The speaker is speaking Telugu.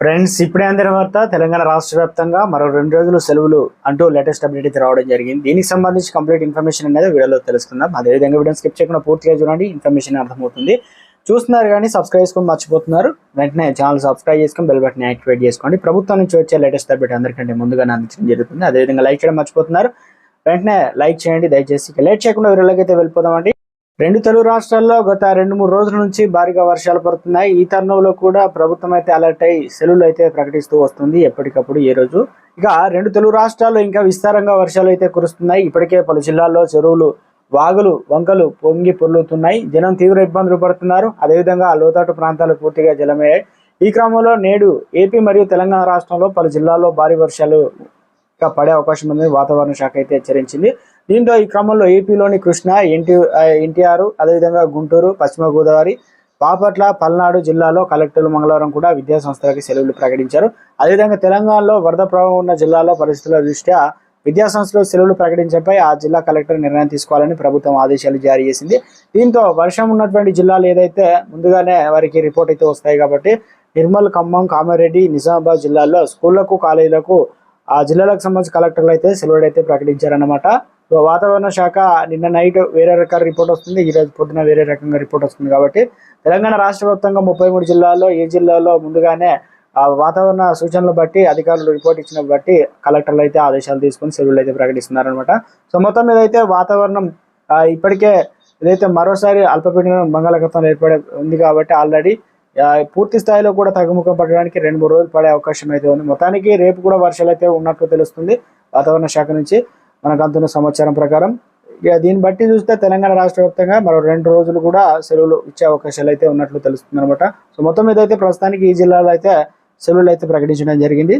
ఫ్రెండ్స్, ఇప్పుడే అందిన వార్త. తెలంగాణ రాష్ట్ర వ్యాప్తంగా మరో 2 రోజులు సెలవులు అంటూ లేటెస్ట్ అప్డేట్ అయితే రావడం జరిగింది. దీనికి సంబంధించి కంప్లీట్ ఇన్ఫర్మేషన్ అనేది వీడియోలో తెలుసుకుందాం. అదేవిధంగా వీడియో స్కిప్ చేయకుండా పూర్తిగా చూడండి, ఇన్ఫర్మేషన్ అర్థమవుతుంది. చూస్తున్నారు కానీ సబ్స్క్రైబ్ చేసుకొని మర్చిపోతున్నారు. వెంటనే ఛానల్ సబ్స్క్రైబ్ చేసుకొని బెల్ బటన్ యాక్టివేట్ చేసుకోండి. ప్రభుత్వం నుంచి వచ్చే లేటెస్ట్ అప్డేట్ అందరికంటే ముందుగానే అందించడం జరుగుతుంది. అదేవిధంగా లైక్ చేయడం మర్చిపోతున్నారు. వెంటనే లైక్ చేయండి దయచేసి. లేట్ చేయకుండా వీడియోలోకి అయితే వెళ్ళిపోదామండి. 2 తెలుగు రాష్ట్రాల్లో గత 2-3 రోజుల నుంచి భారీగా వర్షాలు పడుతున్నాయి. ఈ తరుణంలో కూడా ప్రభుత్వం అయితే అలర్ట్ అయి సెలవులు అయితే ప్రకటిస్తూ వస్తుంది ఎప్పటికప్పుడు ఈ రోజు. ఇక 2 తెలుగు రాష్ట్రాల్లో ఇంకా విస్తారంగా వర్షాలు అయితే కురుస్తున్నాయి. ఇప్పటికే పలు జిల్లాల్లో చెరువులు, వాగులు, వంకలు పొంగి పొర్లుతున్నాయి. జనం తీవ్ర ఇబ్బందులు పడుతున్నారు. అదేవిధంగా లోతట్టు ప్రాంతాలు పూర్తిగా జలమయ్యాయి. ఈ క్రమంలో నేడు ఏపీ మరియు తెలంగాణ రాష్ట్రంలో పలు జిల్లాల్లో భారీ వర్షాలు పడే అవకాశం ఉందని వాతావరణ శాఖ అయితే హెచ్చరించింది. దీంతో ఈ క్రమంలో ఏపీలోని కృష్ణా, ఎన్టీఆర్, అదేవిధంగా గుంటూరు, పశ్చిమ గోదావరి, బాపట్ల, పల్నాడు జిల్లాలో కలెక్టర్లు మంగళవారం కూడా విద్యాసంస్థలకి సెలవులు ప్రకటించారు. అదేవిధంగా తెలంగాణలో వరద ప్రభావం ఉన్న జిల్లాలో పరిస్థితుల దృష్ట్యా విద్యాసంస్థలు సెలవులు ప్రకటించడంపై ఆ జిల్లా కలెక్టర్ నిర్ణయం తీసుకోవాలని ప్రభుత్వం ఆదేశాలు జారీ చేసింది. దీంతో వర్షం ఉన్నటువంటి జిల్లాలు ఏదైతే ముందుగానే వారికి రిపోర్ట్ అయితే వస్తాయి కాబట్టి నిర్మల్, ఖమ్మం, కామారెడ్డి, నిజామాబాద్ జిల్లాల్లో స్కూళ్లకు, కాలేజీలకు ఆ జిల్లాలకు సంబంధించి కలెక్టర్లు అయితే సెలవులు అయితే ప్రకటించారన్నమాట. వాతావరణ శాఖ నిన్న నైట్ వేరే రకాల రిపోర్ట్ వస్తుంది, ఈ రోజు పొద్దున వేరే రకంగా రిపోర్ట్ వస్తుంది. కాబట్టి తెలంగాణ రాష్ట్ర వ్యాప్తంగా 33 జిల్లాల్లో ఏ జిల్లాలో ముందుగానే వాతావరణ సూచనలు బట్టి అధికారులు రిపోర్ట్ ఇచ్చిన బట్టి కలెక్టర్లు అయితే ఆదేశాలు తీసుకుని సెలవులు అయితే ప్రకటిస్తున్నారనమాట. సో మొత్తం మీద అయితే వాతావరణం ఇప్పటికే ఏదైతే మరోసారి అల్పపీడనం బంగాళాఖాతంలో ఏర్పడే ఉంది కాబట్టి ఆల్రెడీ పూర్తి స్థాయిలో కూడా తగ్గుముఖం పడడానికి 2-3 రోజులు పడే అవకాశం అయితే ఉంది. మొత్తానికి రేపు కూడా వర్షాలు అయితే ఉన్నట్లు తెలుస్తుంది వాతావరణ శాఖ నుంచి మనకు అందుతున్న సమాచారం ప్రకారం. ఇక దీన్ని బట్టి చూస్తే తెలంగాణ రాష్ట్ర వ్యాప్తంగా మరో 2 రోజులు కూడా సెలవులు ఇచ్చే అవకాశాలు అయితే ఉన్నట్లు తెలుస్తుంది అనమాట. సో మొత్తం మీద అయితే ప్రస్తుతానికి ఈ జిల్లాలో అయితే సెలవులు అయితే ప్రకటించడం జరిగింది.